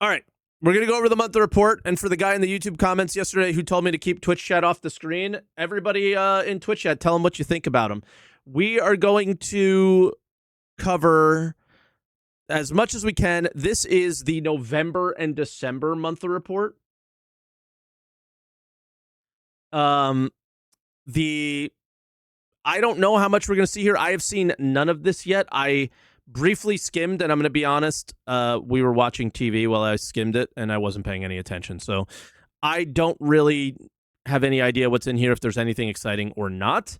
All right. We're going to go over the monthly report. And for the guy in the YouTube comments yesterday who told me to keep Twitch chat off the screen, everybody in Twitch chat, tell him what you think about him. We are going to cover as much as we can. This is the November and December monthly report. I don't know how much we're going to see here. I have seen none of this yet. I briefly skimmed, and I'm going to be honest, we were watching TV while I skimmed it, and I wasn't paying any attention. So I don't really have any idea what's in here, if there's anything exciting or not.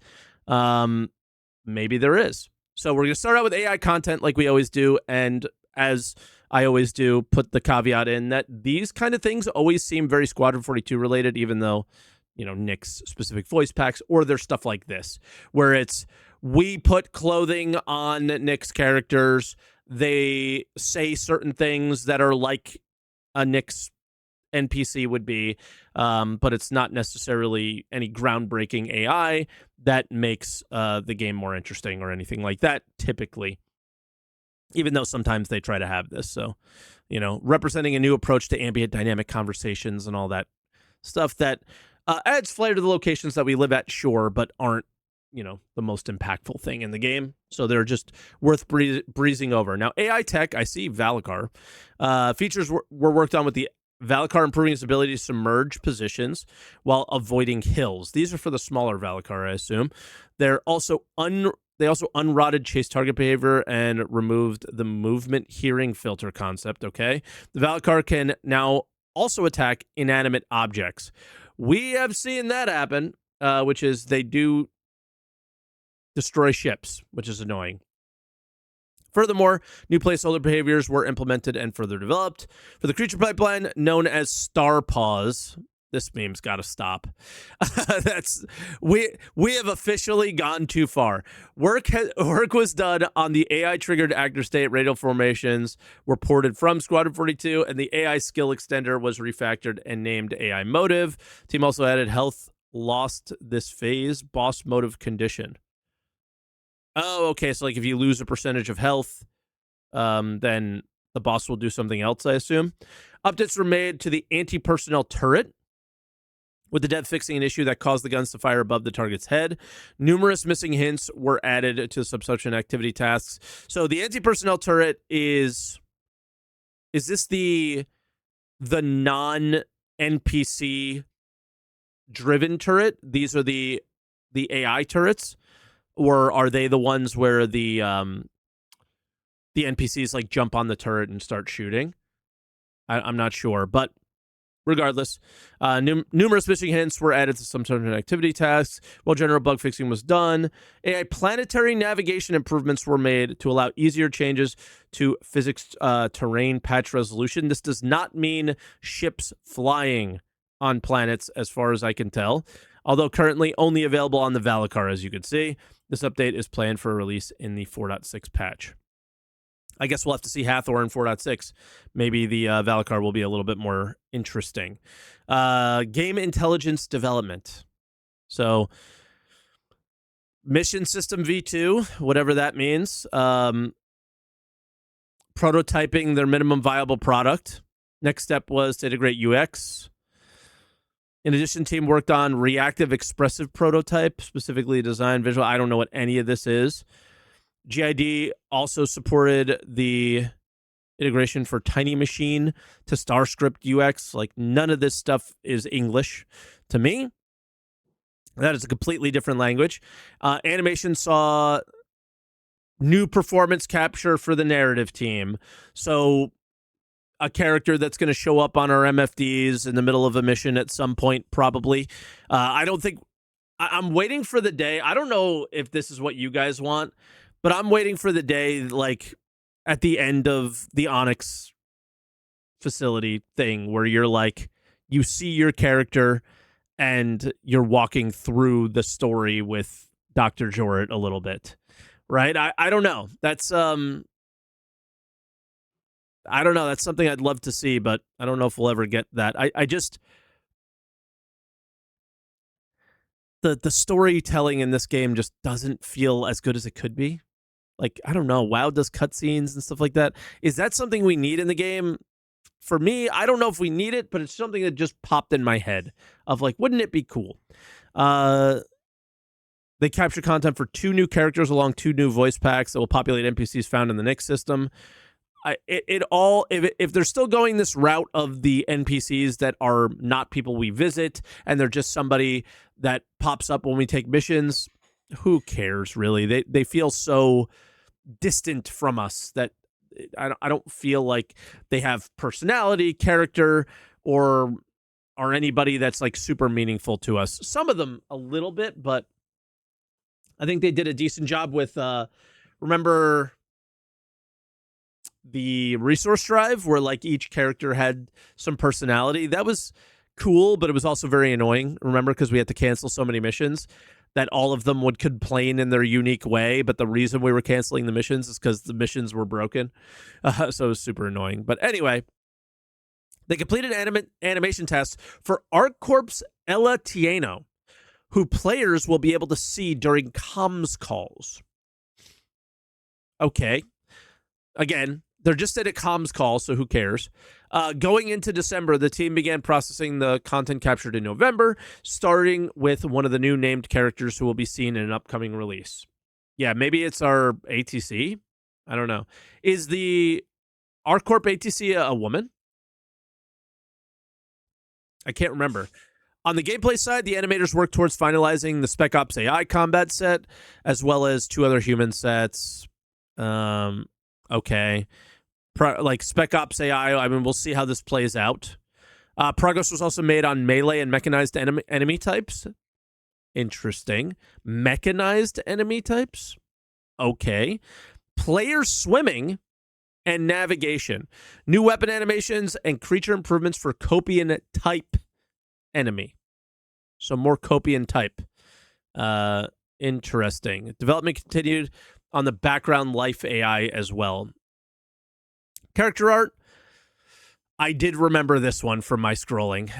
Maybe there is. So we're going to start out with AI content like we always do, and as I always do, put the caveat in that these kind of things always seem very Squadron 42 related, even though, you know, Nick's specific voice packs, or there's stuff like this, where it's, we put clothing on Nick's characters. They say certain things that are like a Nick's NPC would be, but it's not necessarily any groundbreaking AI that makes the game more interesting or anything like that, typically, even though sometimes they try to have this. So, you know, representing a new approach to ambient dynamic conversations and all that stuff that adds flair to the locations that we live at, sure, but aren't, you know, the most impactful thing in the game. So they're just worth breezing over. Now, AI tech, I see Valakar. Features were worked on with the Valakar improving its ability to submerge positions while avoiding hills. These are for the smaller Valakar, I assume. They're also they also unrotted chase target behavior and removed the movement hearing filter concept, okay? The Valakar can now also attack inanimate objects. We have seen that happen, which is they do destroy ships, which is annoying. Furthermore, new placeholder behaviors were implemented and further developed. For the creature pipeline known as Star Paws, this meme's got to stop. We have officially gone too far. Work was done on the AI triggered actor state radial formations were ported from Squadron 42, and the AI skill extender was refactored and named AI motive. Team also added health lost this phase boss motive condition. Oh, okay. So, like, if you lose a percentage of health, then the boss will do something else, I assume. Updates were made to the anti-personnel turret, with the dev fixing an issue that caused the guns to fire above the target's head. Numerous missing hints were added to subscription activity tasks. So the anti-personnel turret is this the non-NPC driven turret? These are the AI turrets? Or are they the ones where the NPCs like jump on the turret and start shooting? I'm not sure, but regardless, numerous missing hints were added to some sort of activity tasks, while general bug fixing was done. AI planetary navigation improvements were made to allow easier changes to physics terrain patch resolution. This does not mean ships flying on planets, as far as I can tell, although currently only available on the Valakar, as you can see. This update is planned for release in the 4.6 patch. I guess we'll have to see Hathor in 4.6. Maybe the Valakar will be a little bit more interesting. Game intelligence development. So, mission system V2, whatever that means. Prototyping their minimum viable product. Next step was to integrate UX. In addition, team worked on reactive expressive prototype, specifically design visual. I don't know what any of this is. GID also supported the integration for Tiny Machine to StarScript UX. Like, none of this stuff is English to me. That is a completely different language. Animation saw new performance capture for the narrative team. So a character that's going to show up on our MFDs in the middle of a mission at some point, probably. I don't think... I'm waiting for the day. I don't know if this is what you guys want, but I'm waiting for the day, like, at the end of the Onyx facility thing, where you're like, you see your character and you're walking through the story with Dr. Jorrit a little bit, right? I don't know. That's I don't know. That's something I'd love to see, but I don't know if we'll ever get that. I just... The storytelling in this game just doesn't feel as good as it could be. Like, I don't know. WoW does cutscenes and stuff like that. Is that something we need in the game? for me, I don't know if we need it, but it's something that just popped in my head of like, wouldn't it be cool? They capture content for 2 new characters along 2 new voice packs that will populate NPCs found in the Nyx system. If they're still going this route of the NPCs that are not people we visit and they're just somebody that pops up when we take missions, who cares really? They feel so distant from us that I don't feel like they have personality, character, or are anybody that's like super meaningful to us. Some of them a little bit, but I think they did a decent job with remember the resource drive where like each character had some personality. That was cool, but it was also very annoying. Remember, because we had to cancel so many missions that all of them would complain in their unique way. But the reason we were canceling the missions is because the missions were broken. So it was super annoying. But anyway, they completed animation tests for ArcCorp's Ella Tieno, who players will be able to see during comms calls. Okay. Again, they're just at a comms call, so who cares? Going into December, the team began processing the content captured in November, starting with one of the new named characters who will be seen in an upcoming release. Yeah, maybe it's our ATC. I don't know. Is the ArcCorp ATC a woman? I can't remember. On the gameplay side, the animators work towards finalizing the Spec Ops AI combat set, as well as 2 other human sets. Okay. Like Spec Ops AI, I mean, we'll see how this plays out. Progress was also made on melee and mechanized enemy types. Interesting. Mechanized enemy types? Okay. Player swimming and navigation. New weapon animations and creature improvements for Copian type enemy. So more Copian type. Interesting. Development continued on the background life AI as well. Character art. I did remember this one from my scrolling.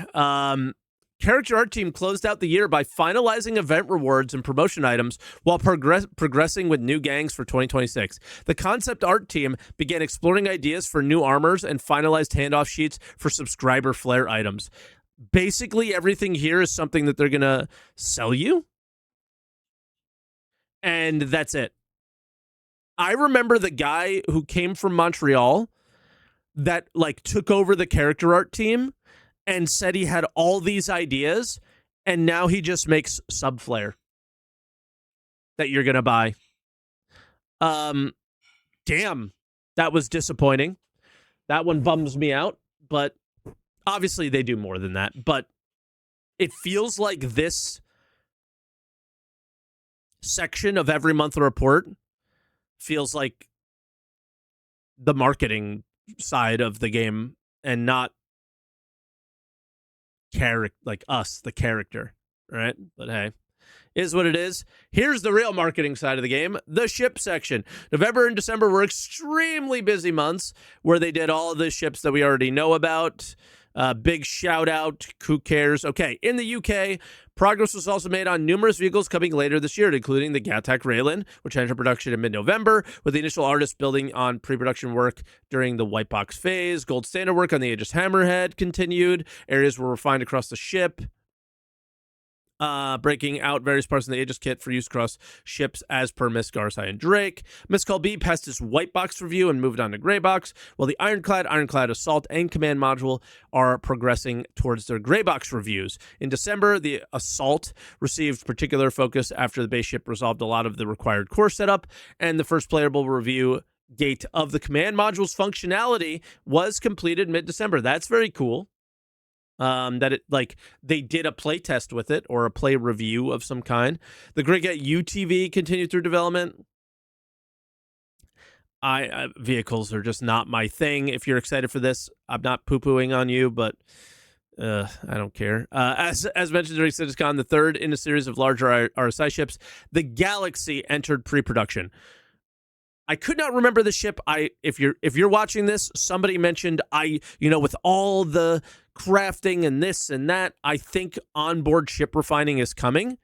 Character art team closed out the year by finalizing event rewards and promotion items while progressing with new gangs for 2026. The concept art team began exploring ideas for new armors and finalized handoff sheets for subscriber flare items. Basically, everything here is something that they're going to sell you. And that's it. I remember the guy who came from Montreal that like took over the character art team and said he had all these ideas, and now he just makes sub flare that you're going to buy. Damn, that was disappointing. That one bums me out, but obviously they do more than that. But it feels like this section of every monthly report feels like the marketing side of the game and not like us, the character, right? But hey, is what it is. Here's the real marketing side of the game, the ship section. November and December were extremely busy months where they did all of the ships that we already know about. Big shout out. Who cares? Okay, in the UK, progress was also made on numerous vehicles coming later this year, including the Gattac Raylan, which entered production in mid-November, with the initial artists building on pre-production work during the white box phase. Gold standard work on the Aegis Hammerhead continued. Areas were refined across the ship, breaking out various parts of the Aegis kit for use across ships as per Miss Garsai and Drake. Miss B passed his white box review and moved on to gray box, while the Ironclad, Assault, and Command module are progressing towards their gray box reviews. In December, the Assault received particular focus after the base ship resolved a lot of the required core setup, and the first playable review gate of the Command module's functionality was completed mid-December. That's very cool. That it like they did a play test with it or a play review of some kind. The Grigget UTV continued through development. Vehicles are just not my thing. If you're excited for this, I'm not poo-pooing on you, but I don't care. As mentioned during CitizenCon, the third in a series of larger RSI ships, the Galaxy entered pre-production. I could not remember the ship. If you're watching this, somebody mentioned with all the crafting and this and that, I think onboard ship refining is coming.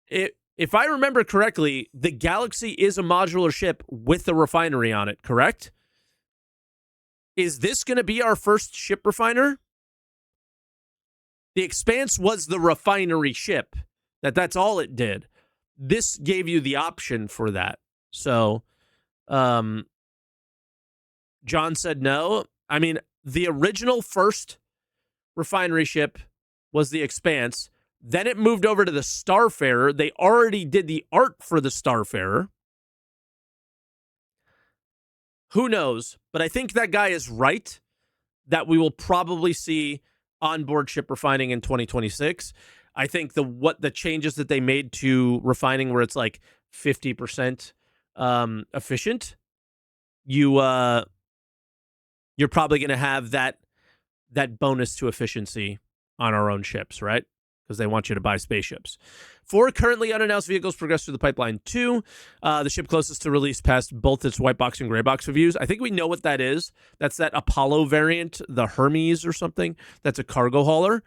If I remember correctly, the Galaxy is a modular ship with a refinery on it, correct? Is this going to be our first ship refiner? The Expanse was the refinery ship. That's all it did. This gave you the option for that. So, John said no. I mean, the original first refinery ship was the Expanse. Then it moved over to the Starfarer. They already did the art for the Starfarer. Who knows? But I think that guy is right that we will probably see onboard ship refining in 2026. I think the changes that they made to refining, where it's like 50% efficient, you're probably going to have that bonus to efficiency on our own ships, right? Because they want you to buy spaceships. 4 currently unannounced vehicles progress through the pipeline too. The ship closest to release passed both its white box and gray box reviews. I think we know what that is. That's that Apollo variant, the Hermes or something. That's a cargo hauler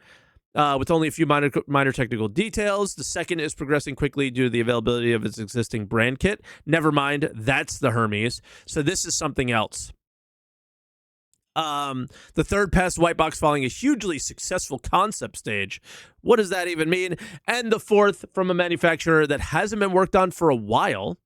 with only a few minor technical details. The second is progressing quickly due to the availability of its existing brand kit. Never mind, that's the Hermes. So this is something else. The third passed white box following a hugely successful concept stage. What does that even mean? And the fourth from a manufacturer that hasn't been worked on for a while.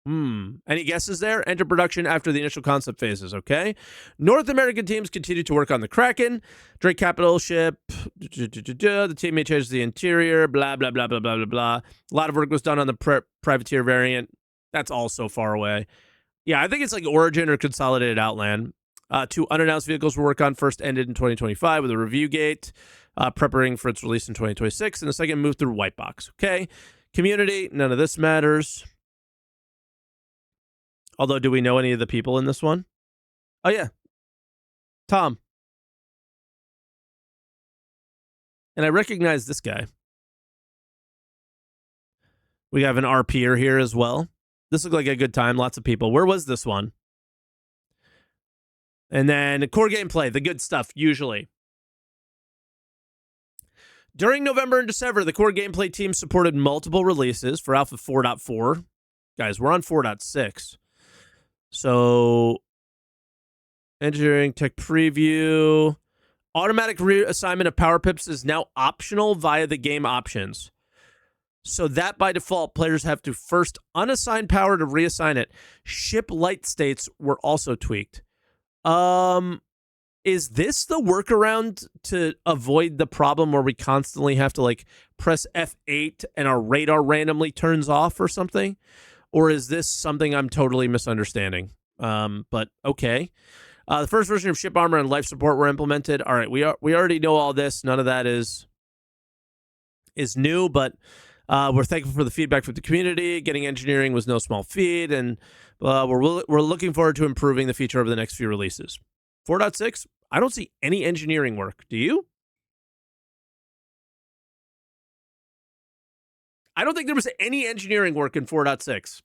Any guesses there? Enter production after the initial concept phases, okay? North American teams continue to work on the Kraken. Drake Capital ship. The team may change the interior. Blah, blah, blah, blah, blah, blah, blah. A lot of work was done on the privateer variant. That's all so far away. Yeah, I think it's like Origin or Consolidated Outland. 2 unannounced vehicles we'll work on. First ended in 2025 with a review gate, preparing for its release in 2026. And the second moved through white box. Okay. Community, none of this matters. Although, do we know any of the people in this one? Oh, yeah. Tom. And I recognize this guy. We have an RPer here as well. This looked like a good time. Lots of people. Where was this one? And then core gameplay, the good stuff, usually. During November and December, the core gameplay team supported multiple releases for Alpha 4.4. Guys, we're on 4.6. So, engineering tech preview. Automatic reassignment of power pips is now optional via the game options. So that by default, players have to first unassign power to reassign it. Ship light states were also tweaked. Is this the workaround to avoid the problem where we constantly have to like press F8 and our radar randomly turns off or something? Or is this something I'm totally misunderstanding? But okay. The first version of ship armor and life support were implemented. All right, we already know all this. None of that is new, but we're thankful for the feedback from the community. Getting engineering was no small feat, and we're looking forward to improving the feature over the next few releases. 4.6, I don't see any engineering work. Do you? I don't think there was any engineering work in 4.6.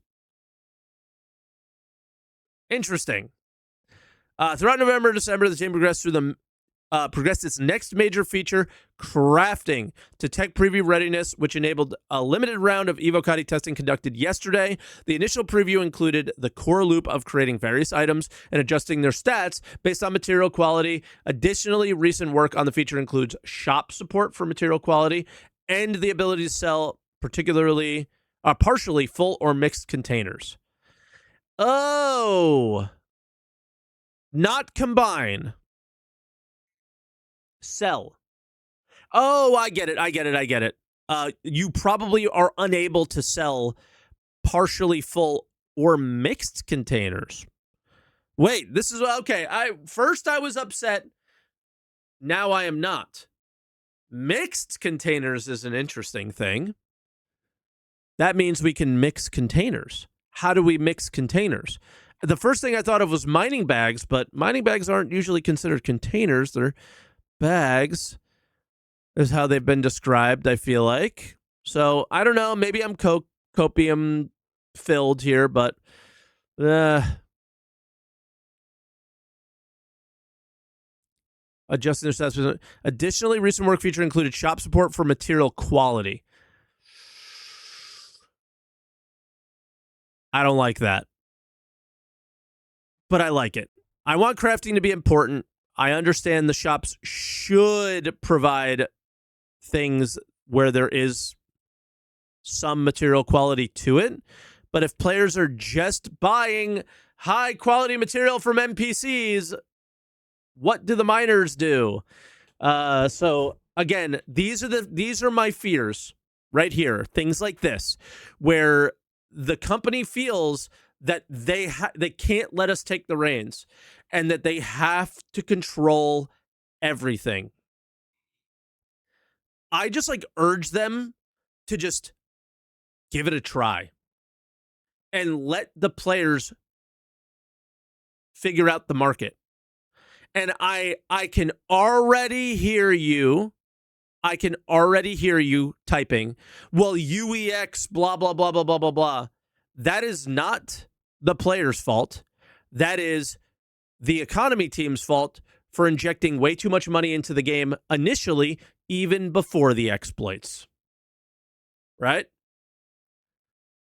Interesting. Throughout November and December, the team progressed its next major feature, crafting, to tech preview readiness, which enabled a limited round of Evocati testing conducted yesterday. The initial preview included the core loop of creating various items and adjusting their stats based on material quality. Additionally, recent work on the feature includes shop support for material quality and the ability to sell partially full or mixed containers. Oh, not combine. Sell. Oh, I get it. You probably are unable to sell partially full or mixed containers. Wait, this is okay. First I was upset. Now I am not. Mixed containers is an interesting thing. That means we can mix containers. How do we mix containers? The first thing I thought of was mining bags, but mining bags aren't usually considered containers. They're bags, is how they've been described, I feel like. So, I don't know. Maybe I'm copium filled here, but adjusting their stats. Additionally, recent work feature included shop support for material quality. I don't like that. but I like it. I want crafting to be important. I understand the shops should provide things where there is some material quality to it. But if players are just buying high quality material from NPCs, what do the miners do? So again, these are my fears right here. Things like this, where the company feels that they can't let us take the reins, and that they have to control everything. I just urge them to just give it a try and let the players figure out the market. And I can already hear you. I can already hear you typing, well, UEX, blah, blah, blah, blah, blah, blah, blah. That is not the player's fault. That is the economy team's fault for injecting way too much money into the game initially, even before the exploits. Right?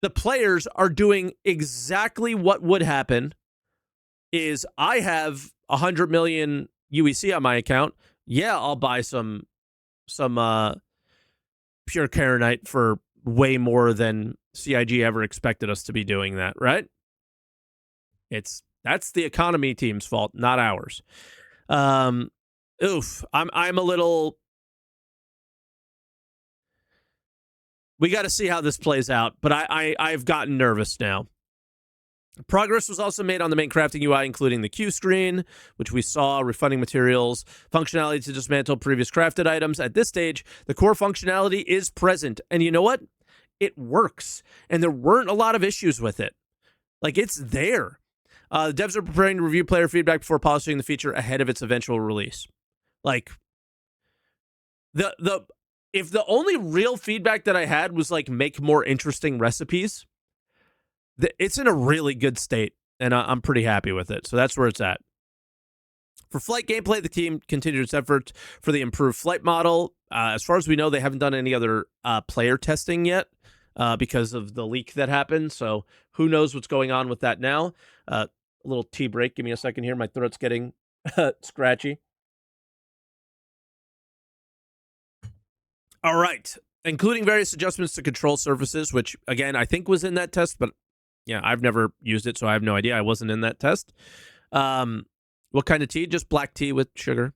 The players are doing exactly what would happen is I have 100 million UEC on my account. Yeah, I'll buy some pure Karenite for way more than CIG ever expected us to be doing that, right? That's the economy team's fault, not ours. I'm a little. We got to see how this plays out, but I've gotten nervous now. Progress was also made on the main crafting UI, including the Q screen, which we saw, refunding materials, functionality to dismantle previous crafted items. At this stage, the core functionality is present. And you know what? It works. And there weren't a lot of issues with it. It's there. The devs are preparing to review player feedback before polishing the feature ahead of its eventual release. If the only real feedback that I had was make more interesting recipes, it's in a really good state, and I'm pretty happy with it. So that's where it's at. For flight gameplay, the team continued its efforts for the improved flight model. As far as we know, they haven't done any other player testing yet because of the leak that happened. So who knows what's going on with that now. A little tea break. Give me a second here. My throat's getting scratchy. All right. Including various adjustments to control surfaces, which, again, I think was in that test, but yeah, I've never used it, so I have no idea. I wasn't in that test. What kind of tea? Just black tea with sugar.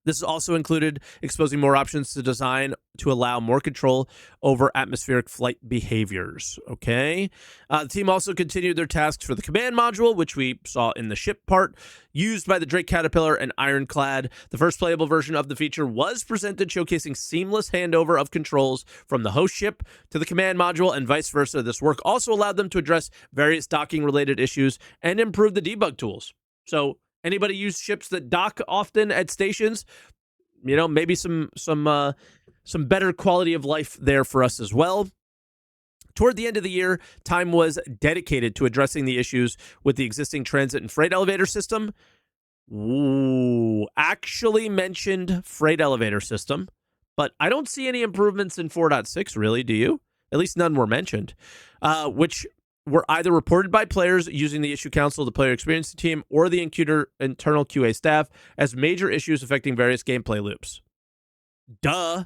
This is also included exposing more options to design to allow more control over atmospheric flight behaviors. Okay. The team also continued their tasks for the command module, which we saw in the ship part, used by the Drake Caterpillar and Ironclad. The first playable version of the feature was presented, showcasing seamless handover of controls from the host ship to the command module and vice versa. This work also allowed them to address various docking-related issues and improve the debug tools. So anybody use ships that dock often at stations? Maybe some better quality of life there for us as well. Toward the end of the year, time was dedicated to addressing the issues with the existing transit and freight elevator system. Ooh, actually mentioned freight elevator system, but I don't see any improvements in 4.6, really, do you? At least none were mentioned, which were either reported by players using the issue council, the player experience team, or the internal QA staff as major issues affecting various gameplay loops. Duh.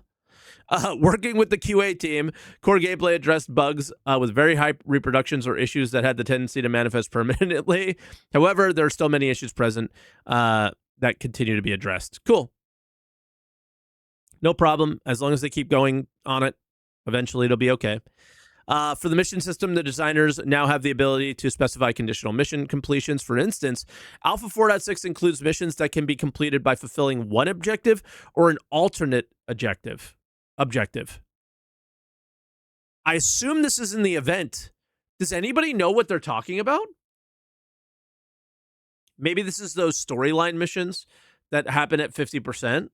Working with the QA team, core gameplay addressed bugs with very high reproductions or issues that had the tendency to manifest permanently. However, there are still many issues present that continue to be addressed. Cool. No problem. As long as they keep going on it, eventually it'll be okay. For the mission system, the designers now have the ability to specify conditional mission completions. For instance, Alpha 4.6 includes missions that can be completed by fulfilling one objective or an alternate objective. I assume this is in the event. Does anybody know what they're talking about? Maybe this is those storyline missions that happen at 50%.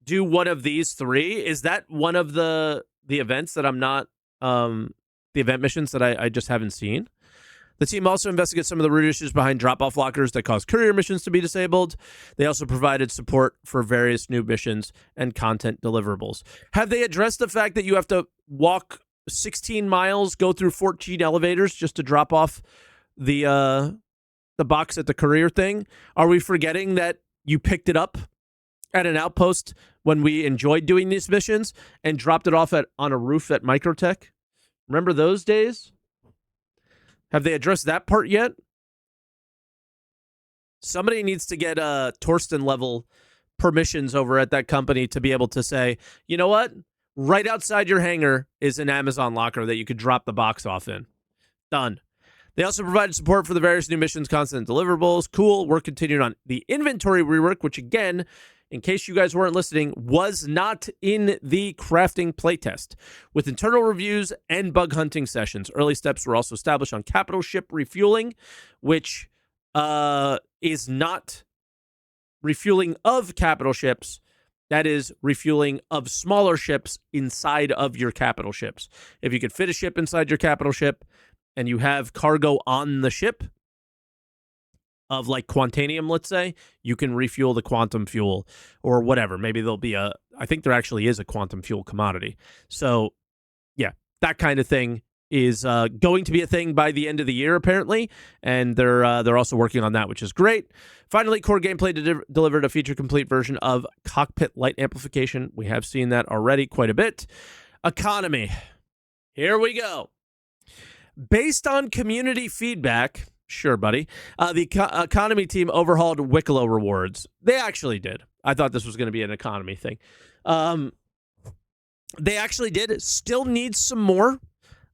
Do one of these three? Is that one of the events that I'm not, the event missions that I just haven't seen? The team also investigates some of the root issues behind drop-off lockers that cause courier missions to be disabled. They also provided support for various new missions and content deliverables. Have they addressed the fact that you have to walk 16 miles, go through 14 elevators just to drop off the box at the courier thing? Are we forgetting that you picked it up at an outpost when we enjoyed doing these missions and dropped it off on a roof at Microtech? Remember those days? Have they addressed that part yet? Somebody needs to get Torsten level permissions over at that company to be able to say, you know what? Right outside your hangar is an Amazon locker that you could drop the box off in. Done. They also provided support for the various new missions, constant deliverables. Cool. We're continuing on the inventory rework, which again, in case you guys weren't listening, was not in the crafting playtest. With internal reviews and bug hunting sessions, early steps were also established on capital ship refueling, which is not refueling of capital ships. That is refueling of smaller ships inside of your capital ships. If you could fit a ship inside your capital ship and you have cargo on the ship of like Quantanium, let's say, you can refuel the quantum fuel or whatever. Maybe there'll be I think there actually is a quantum fuel commodity. So yeah, that kind of thing is going to be a thing by the end of the year, apparently, and they're also working on that, which is great. Finally, Core Gameplay delivered a feature-complete version of cockpit light amplification. We have seen that already quite a bit. Economy. Here we go. Based on community feedback, sure, buddy, the economy team overhauled Wicklow rewards. They actually did. I thought this was going to be an economy thing. They actually did. Still needs some more,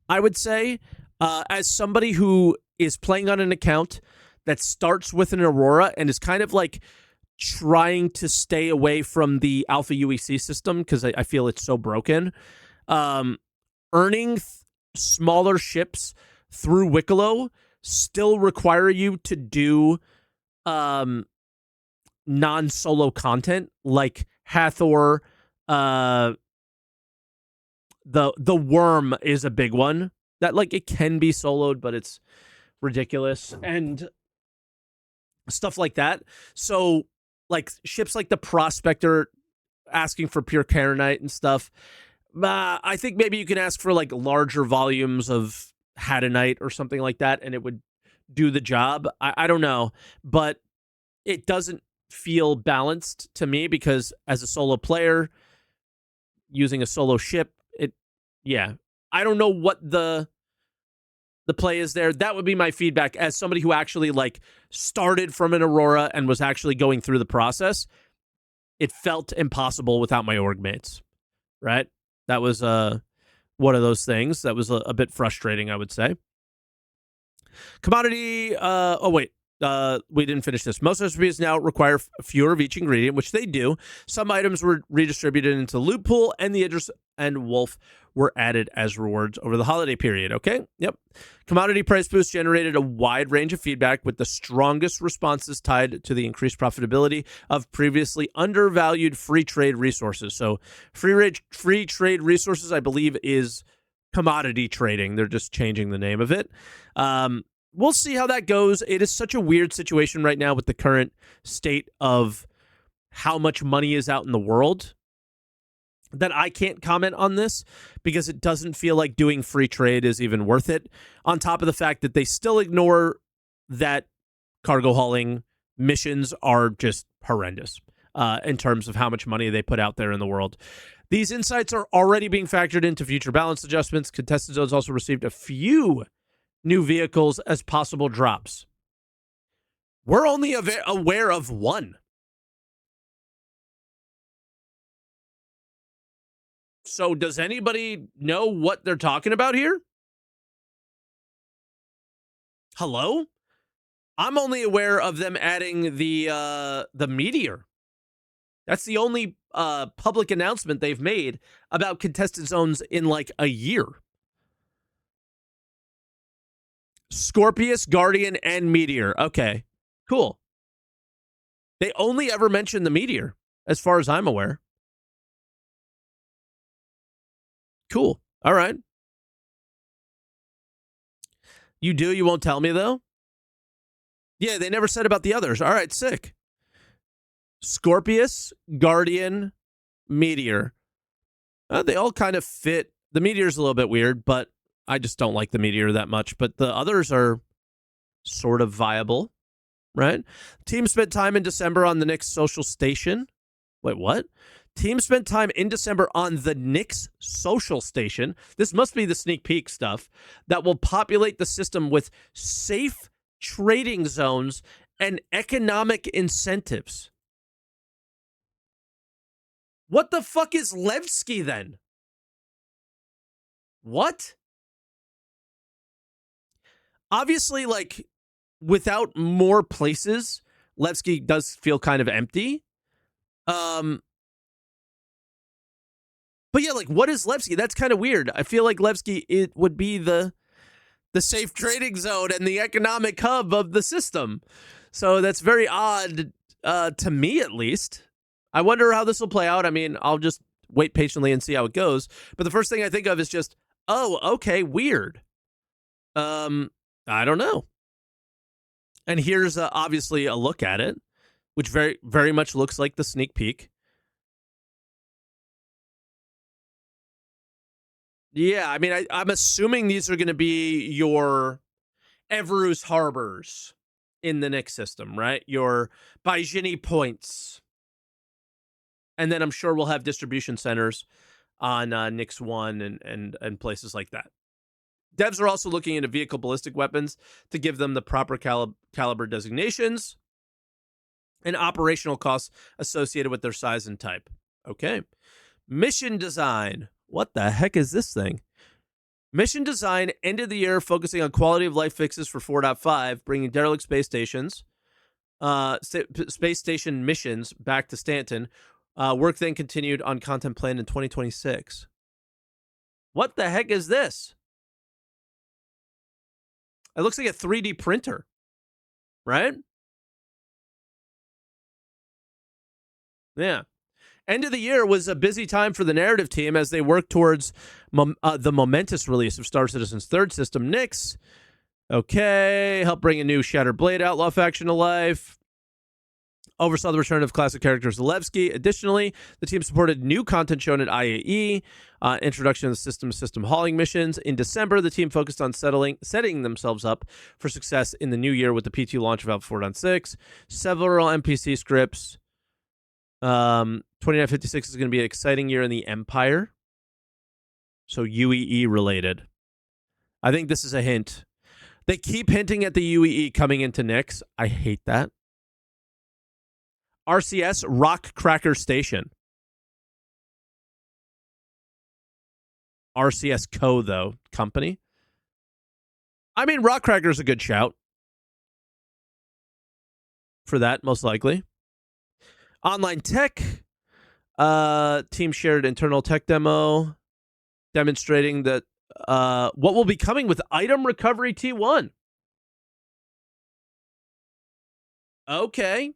I would say, as somebody who is playing on an account that starts with an Aurora and is kind of like trying to stay away from the Alpha UEC system because I feel it's so broken. Earning smaller ships through Wicklow still require you to do non-solo content like Hathor. The Worm is a big one that like it can be soloed, but it's ridiculous and stuff like that. So like ships like the Prospector asking for pure Karenite and stuff. I think maybe you can ask for like larger volumes of Hadanite or something like that, and it would do the job. I don't know, but it doesn't feel balanced to me because as a solo player using a solo ship, I don't know what the play is there. That would be my feedback as somebody who actually like started from an Aurora and was actually going through the process. It felt impossible without my org mates, right? That was one of those things that was a bit frustrating, I would say. Commodity, we didn't finish this. Most recipes now require fewer of each ingredient, which they do. Some items were redistributed into the loot pool, and the Idris and Wolf were added as rewards over the holiday period. Okay? Yep. Commodity price boost generated a wide range of feedback, with the strongest responses tied to the increased profitability of previously undervalued free trade resources. So free trade resources, I believe, is commodity trading. They're just changing the name of it. We'll see how that goes. It is such a weird situation right now with the current state of how much money is out in the world that I can't comment on this because it doesn't feel like doing free trade is even worth it. On top of the fact that they still ignore that cargo hauling missions are just horrendous in terms of how much money they put out there in the world. These insights are already being factored into future balance adjustments. Contested zones also received a few new vehicles as possible drops. We're only aware of one. So does anybody know what they're talking about here? Hello? I'm only aware of them adding the Meteor. That's the only public announcement they've made about contested zones in like a year. Scorpius, Guardian, and Meteor. Okay, cool. They only ever mentioned the Meteor, as far as I'm aware. Cool. All right. You do? You won't tell me, though? Yeah, they never said about the others. All right, sick. Scorpius, Guardian, Meteor. They all kind of fit The Meteor's a little bit weird, but I just don't like the Meteor that much. But the others are sort of viable, right? Team spent time in December on the Knicks social station. Wait, what? Team spent time in December on the Knicks social station. This must be the sneak peek stuff that will populate the system with safe trading zones and economic incentives. What the fuck is Levski then? What? Obviously, like, without more places, Levski does feel kind of empty. But yeah, like, what is Levski? That's kind of weird. I feel like Levski, it would be the safe trading zone and the economic hub of the system. So that's very odd, to me at least. I wonder how this will play out. I mean, I'll just wait patiently and see how it goes. But the first thing I think of is just, oh, okay, weird. I don't know. And here's obviously a look at it, which very, very much looks like the sneak peek. Yeah, I mean, I'm assuming these are going to be your Everus Harbors in the Knicks system, right? Your Baijini points. And then I'm sure we'll have distribution centers on Knicks One and places like that. Devs are also looking into vehicle ballistic weapons to give them the proper caliber designations and operational costs associated with their size and type. Okay. Mission design. What the heck is this thing? Mission design ended the year focusing on quality of life fixes for 4.5, bringing derelict space stations, space station missions back to Stanton. Work then continued on content planned in 2026. What the heck is this? It looks like a 3D printer, right? Yeah. End of the year was a busy time for the narrative team as they worked towards the momentous release of Star Citizen's third system, Nyx. Okay, help bring a new Shattered Blade Outlaw faction to life. Oversaw the return of classic characters Zalewski. Additionally, the team supported new content shown at IAE, introduction of the system hauling missions. In December, the team focused on setting themselves up for success in the new year with the PT launch of Alpha 4.6, several NPC scripts. 2956 is going to be an exciting year in the Empire. So UEE related. I think this is a hint. They keep hinting at the UEE coming into Nyx. I hate that. RCS, Rock Cracker Station. RCS Co, though, company. I mean, Rock Cracker is a good shout for that, most likely. Online tech. Team shared internal tech demo demonstrating that what will be coming with Item Recovery T1. Okay.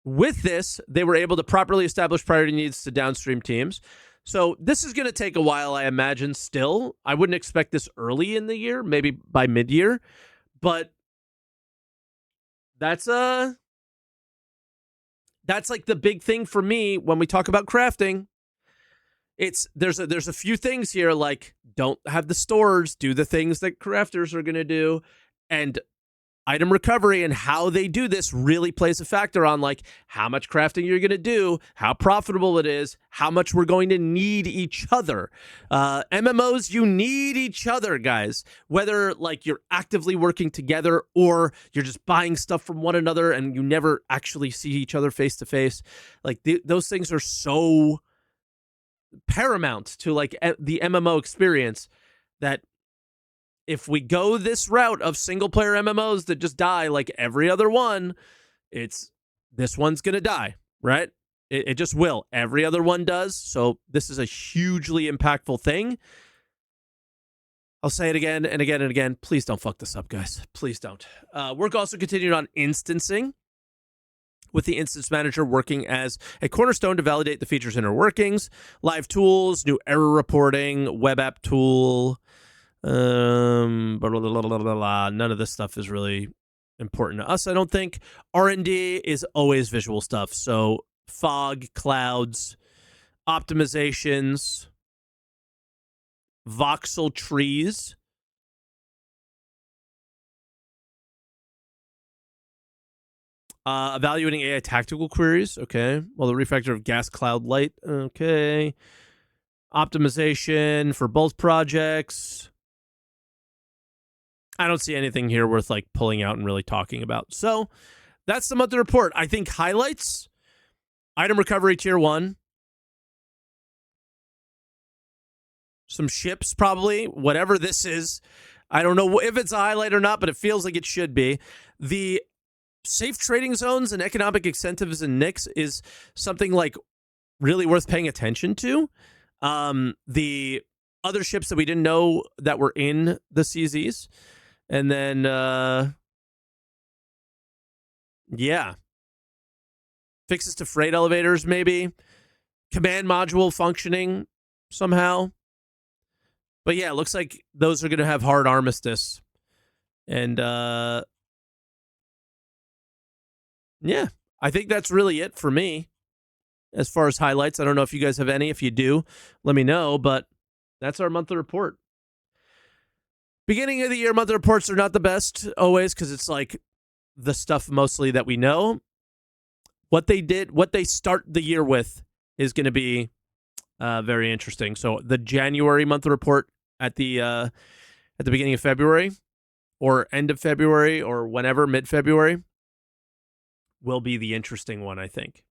With this, they were able to properly establish priority needs to downstream teams. So this is going to take a while, I imagine, still. I wouldn't expect this early in the year, maybe by mid-year. But that's like the big thing for me when we talk about crafting. There's a few things here, like don't have the stores do the things that crafters are going to do, and item recovery and how they do this really plays a factor on like how much crafting you're going to do, how profitable it is, how much we're going to need each other. MMOs, you need each other, guys. Whether like you're actively working together or you're just buying stuff from one another and you never actually see each other face to face. Like those things are so paramount to like the MMO experience that if we go this route of single player MMOs that just die like every other one, this one's going to die, right? It just will. Every other one does. So this is a hugely impactful thing. I'll say it again and again and again. Please don't fuck this up, guys. Please don't. Work also continued on instancing, with the instance manager working as a cornerstone to validate the feature's inner workings, live tools, new error reporting, web app tool. None of this stuff is really important to us, I don't think. R&D is always visual stuff. So fog, clouds, optimizations. voxel trees. Evaluating AI tactical queries. Okay. Well, the refactor of gas cloud light. Okay. Optimization for both projects. I don't see anything here worth like pulling out and really talking about. So that's the monthly report. I think highlights, item recovery tier 1. Some ships probably, whatever this is. I don't know if it's a highlight or not, but it feels like it should be. The safe trading zones and economic incentives in NICS is something like really worth paying attention to. The other ships that we didn't know that were in the CZs. And then, yeah. Fixes to freight elevators, maybe. Command module functioning somehow. But yeah, it looks like those are going to have hard armistice. And, yeah, I think that's really it for me as far as highlights. I don't know if you guys have any. If you do, let me know. But that's our monthly report. Beginning of the year monthly reports are not the best always because it's like the stuff mostly that we know. What they did, what they start the year with is going to be very interesting. So the January monthly report at the beginning of February or end of February or whenever, mid-February, will be the interesting one, I think.